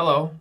Hello.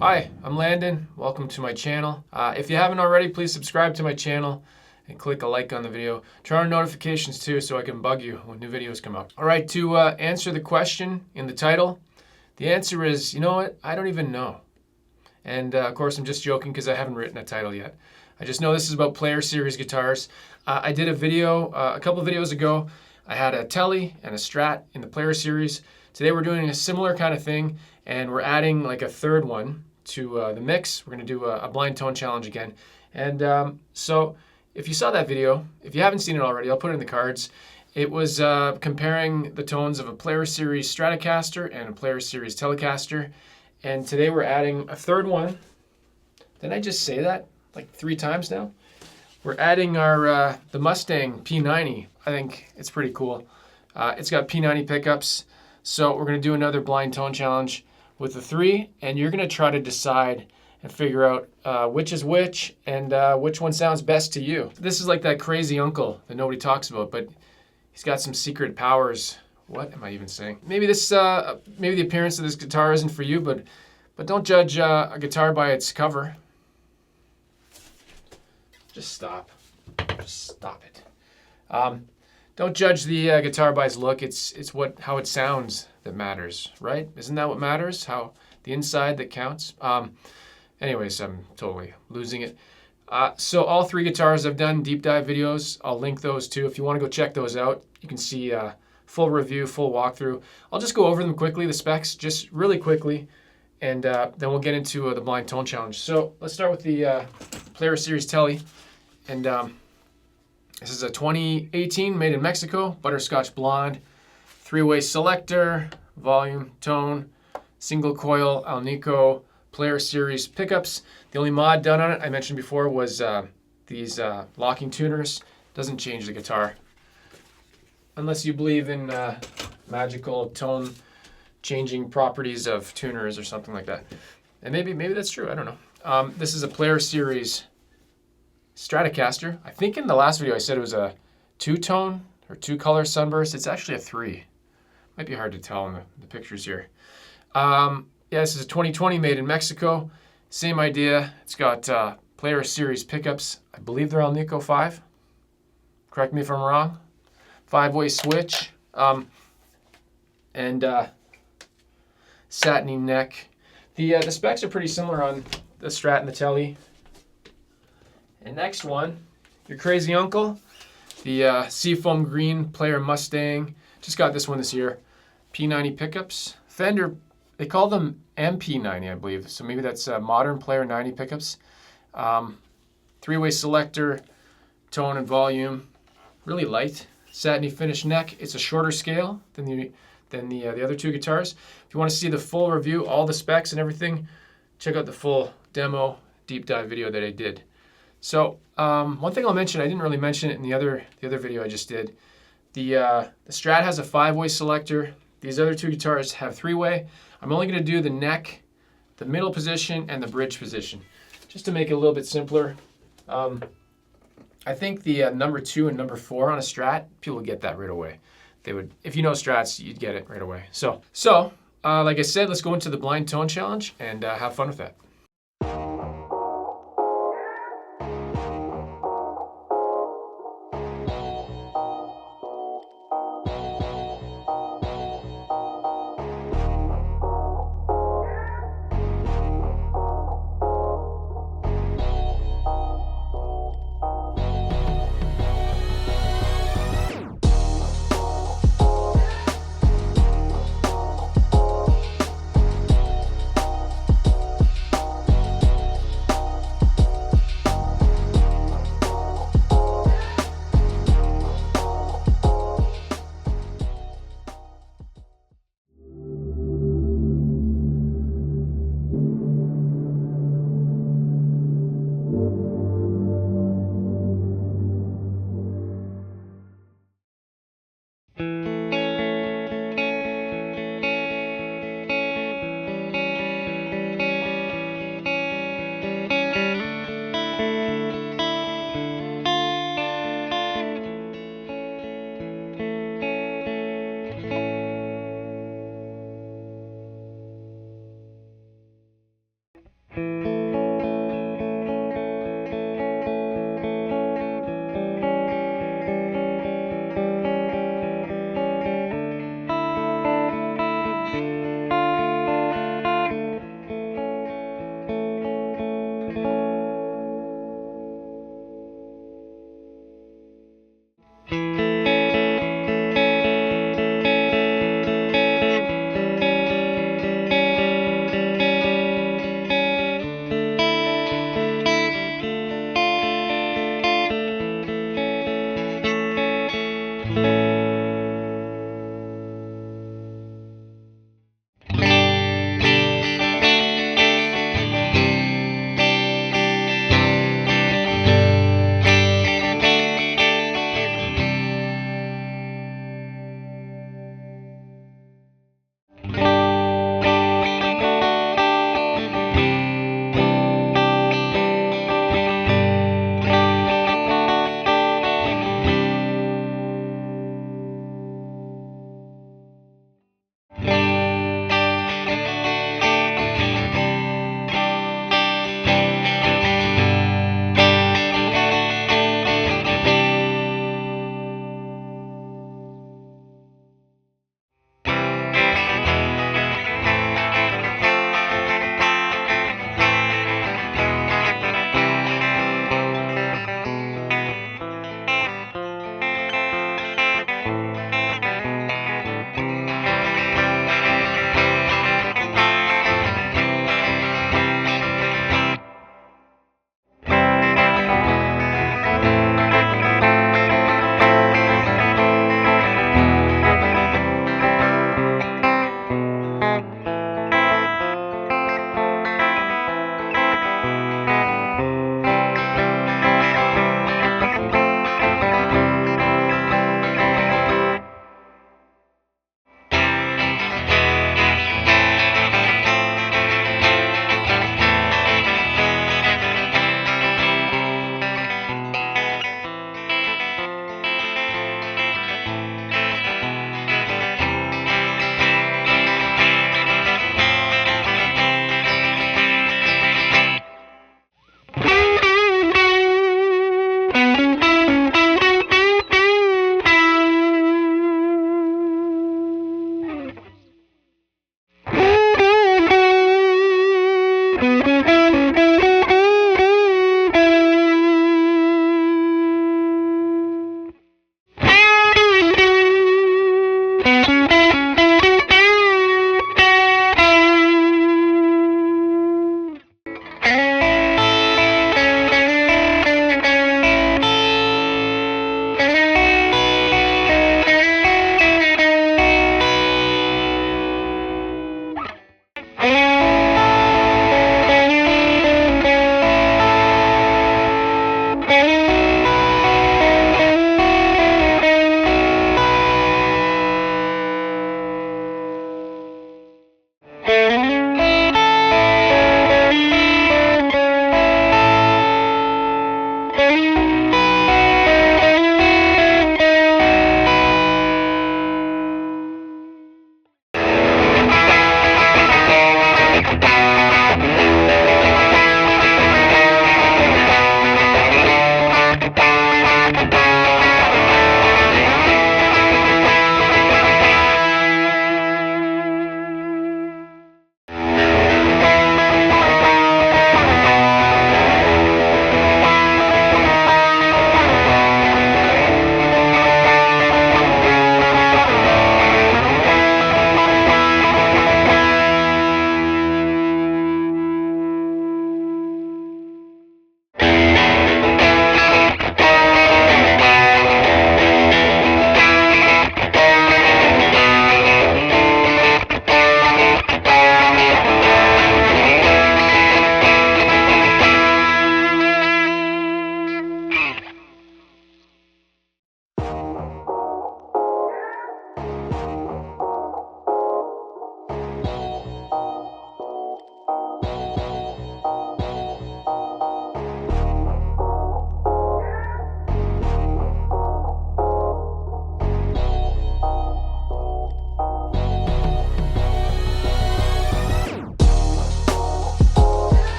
Hi, I'm Landon. Welcome to my channel. If you haven't already, please subscribe to my channel and click a like on the video. Turn on notifications too so I can bug you when new videos come up. All right, to answer the question in the title, the answer is, you know what? I don't even know. And of course, I'm just joking because I haven't written a title yet. I just know this is about Player Series guitars. I did a video a couple of videos ago. I had a Tele and a Strat in the Player Series. Today we're doing a similar kind of thing, and we're adding like a third one to the mix. We're going to do a blind tone challenge again. And so if you saw that video, if you haven't seen it already, I'll put it in the cards. It was comparing the tones of a Player Series Stratocaster and a Player Series Telecaster. And today we're adding a third one. Didn't I just say that like 3 times now? We're adding our the Mustang P90. I think it's pretty cool. It's got P90 pickups. So we're going to do another blind tone challenge with the 3, and you're going to try to decide and figure out which is which and which one sounds best to you. This is like that crazy uncle that nobody talks about, but he's got some secret powers. What am I even saying? Maybe this, maybe the appearance of this guitar isn't for you, but don't judge a guitar by its cover. Just stop. Just stop it. Don't judge the guitar by its look. It's how it sounds that matters, right? Isn't that what matters? How the inside that counts. Anyways, I'm totally losing it. So all 3 guitars I've done deep dive videos. I'll link those too. If you want to go check those out, you can see full review, full walkthrough. I'll just go over them quickly, the specs, just really quickly, and then we'll get into the blind tone challenge. So let's start with the Player Series Tele, and this is a 2018 made in Mexico, butterscotch blonde, 3-way selector, volume, tone, single coil Alnico Player Series pickups. The only mod done on it, I mentioned before, was these locking tuners. Doesn't change the guitar. Unless you believe in magical tone changing properties of tuners or something like that. And maybe that's true, I don't know. This is a Player Series Stratocaster. I think in the last video I said it was a 2-tone or 2-color sunburst. It's actually a 3. Might be hard to tell in the pictures here. Yeah, this is a 2020 made in Mexico. Same idea. It's got Player Series pickups. I believe they're Alnico 5. Correct me if I'm wrong. 5-way switch. And satiny neck. The specs are pretty similar on the Strat and the Tele. And next one, your crazy uncle, the Seafoam Green Player Mustang. Just got this one this year. P90 pickups. Fender, they call them MP90, I believe. So maybe that's modern Player 90 pickups. 3-way selector, tone and volume. Really light. Satiny finish neck. It's a shorter scale than the other 2 guitars. If you want to see the full review, all the specs and everything, check out the full demo deep dive video that I did. So one thing I'll mention, I didn't really mention it in the other video I just did. The Strat has a 5-way selector. These other 2 guitars have 3-way. I'm only going to do the neck, the middle position, and the bridge position, just to make it a little bit simpler. I think the number 2 and number 4 on a Strat, people would get that right away. They would, if you know Strats, you'd get it right away. So like I said, let's go into the blind tone challenge and have fun with that.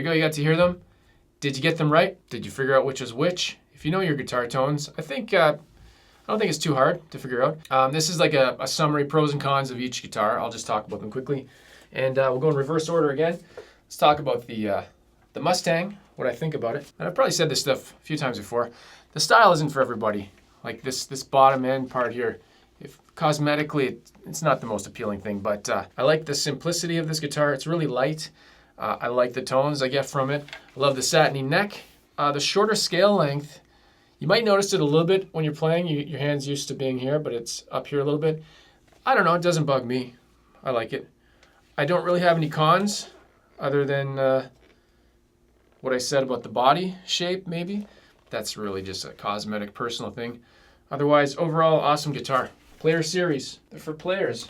ago you got to hear them. Did you get them right? Did you figure out which was which? If you know your guitar tones, I don't think it's too hard to figure out. This is like a summary pros and cons of each guitar. I'll just talk about them quickly. And we'll go in reverse order again. Let's talk about the Mustang, what I think about it. And I've probably said this stuff a few times before. The style isn't for everybody. Like this bottom end part here, if cosmetically it's not the most appealing thing, but I like the simplicity of this guitar. It's really light. I like the tones I get from it. I love the satiny neck. The shorter scale length, you might notice it a little bit when you're playing. Your hand's used to being here, but it's up here a little bit. I don't know, it doesn't bug me. I like it. I don't really have any cons other than what I said about the body shape, maybe. That's really just a cosmetic personal thing. Otherwise, overall, awesome guitar. Player series, they're for players.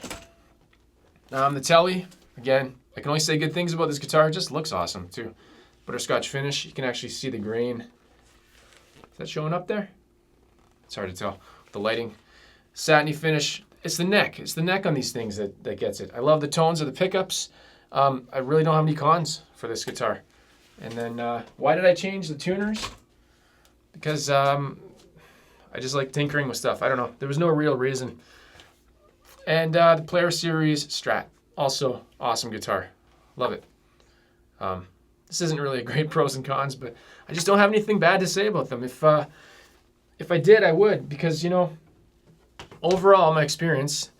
The Tele, again, I can only say good things about this guitar. It just looks awesome too. Butterscotch finish, you can actually see the grain. Is that showing up there? It's hard to tell. The lighting. Satiny finish, it's the neck. It's the neck on these things that gets it. I love the tones of the pickups. I really don't have any cons for this guitar. And then, why did I change the tuners? Because I just like tinkering with stuff. I don't know. There was no real reason. And the Player Series Strat, also awesome guitar. Love it. This isn't really a great pros and cons, but I just don't have anything bad to say about them. If I did, I would, because, you know, overall, my experience,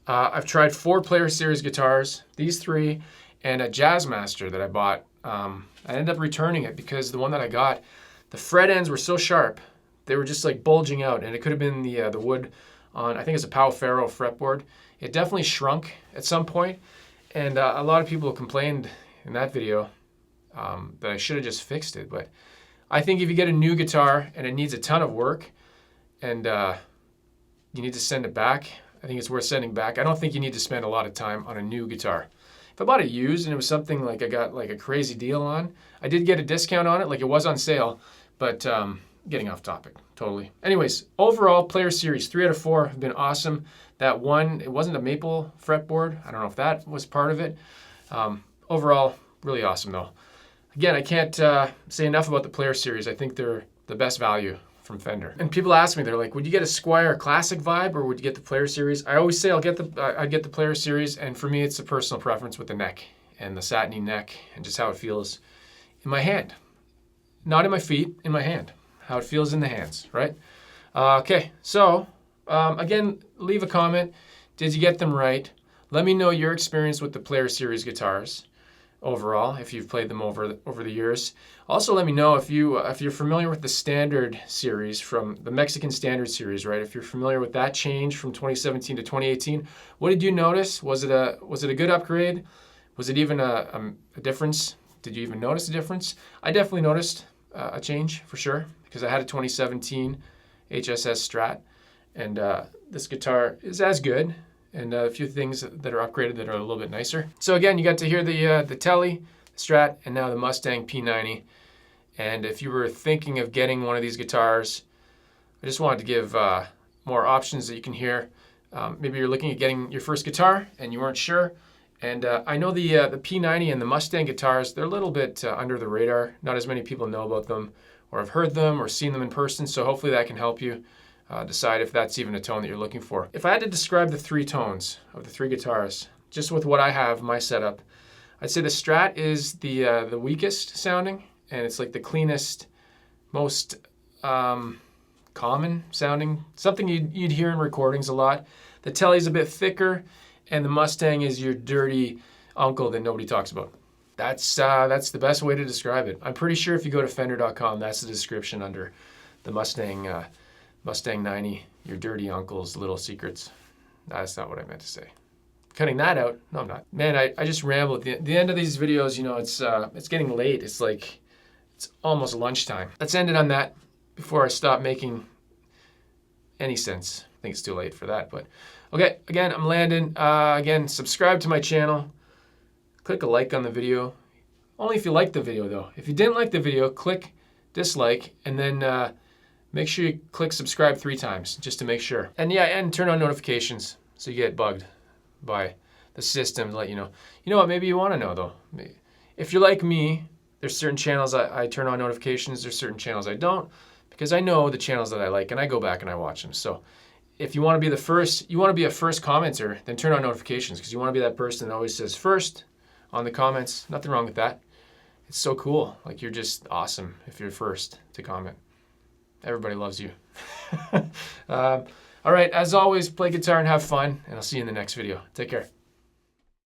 I've tried 4 Player Series guitars, these 3, and a Jazzmaster that I bought. I ended up returning it because the one that I got, the fret ends were so sharp, they were just like bulging out, and it could have been the wood on, I think it's a Pau Ferro fretboard. It definitely shrunk at some point, and a lot of people complained in that video that I should have just fixed it. But I think if you get a new guitar and it needs a ton of work and you need to send it back, I think it's worth sending back. I don't think you need to spend a lot of time on a new guitar. If I bought it used and it was something like I got like a crazy deal on, I did get a discount on it, like it was on sale, but getting off topic, totally. Anyways, overall, Player Series, 3 out of 4 have been awesome. That one, it wasn't a maple fretboard. I don't know if that was part of it. Overall, really awesome though. Again, I can't say enough about the Player Series. I think they're the best value from Fender. And people ask me, they're like, would you get a Squire Classic vibe or would you get the Player Series? I always say I'd get the Player Series, and for me it's a personal preference with the neck and the satiny neck and just how it feels in my hand. Not in my feet, in my hand. How it feels in the hands, right? Okay, so again, leave a comment. Did you get them right? Let me know your experience with the Player Series guitars overall, if you've played them over the years. Also, let me know if you're familiar with the Standard series, from the Mexican Standard series, right? If you're familiar with that change from 2017 to 2018, what did you notice? Was it a good upgrade? Was it even a difference? Did you even notice a difference? I definitely noticed a change for sure, because I had a 2017 HSS Strat, and this guitar is as good, and a few things that are upgraded that are a little bit nicer. So again, you got to hear the Tele, the Strat, and now the Mustang P90. And if you were thinking of getting one of these guitars, I just wanted to give more options that you can hear. Maybe you're looking at getting your first guitar and you weren't sure. And I know the P90 and the Mustang guitars, they're a little bit under the radar. Not as many people know about them or have heard them or seen them in person. So hopefully that can help you decide if that's even a tone that you're looking for. If I had to describe the 3 tones of the 3 guitars, just with what I have, my setup, I'd say the Strat is the weakest sounding, and it's like the cleanest, most common sounding, something you'd hear in recordings a lot. The Tele's a bit thicker, and the Mustang is your dirty uncle that nobody talks about. That's the best way to describe it. I'm pretty sure if you go to Fender.com, that's the description under the Mustang 90, your dirty uncle's little secrets. That's not what I meant to say. Cutting that out. No, I'm not. Man, I just ramble. At the end of these videos, you know, it's getting late. It's almost lunchtime. Let's end it on that before I stop making any sense. I think it's too late for that, but okay. Again, I'm Landon. Again, subscribe to my channel. Click a like on the video. Only if you like the video, though. If you didn't like the video, click dislike, and then make sure you click subscribe 3 times just to make sure. And yeah, and turn on notifications so you get bugged by the system to let you know. You know what? Maybe you want to know though. If you're like me There's certain channels I turn on notifications. There's certain channels I don't, because I know the channels that I like and I go back and I watch them. So if you want to be the first, you want to be a first commenter, then turn on notifications, because you want to be that person that always says first on the comments. Nothing wrong with that. It's so cool. Like, you're just awesome if you're first to comment. Everybody loves you. All right, as always, play guitar and have fun, and I'll see you in the next video. Take care.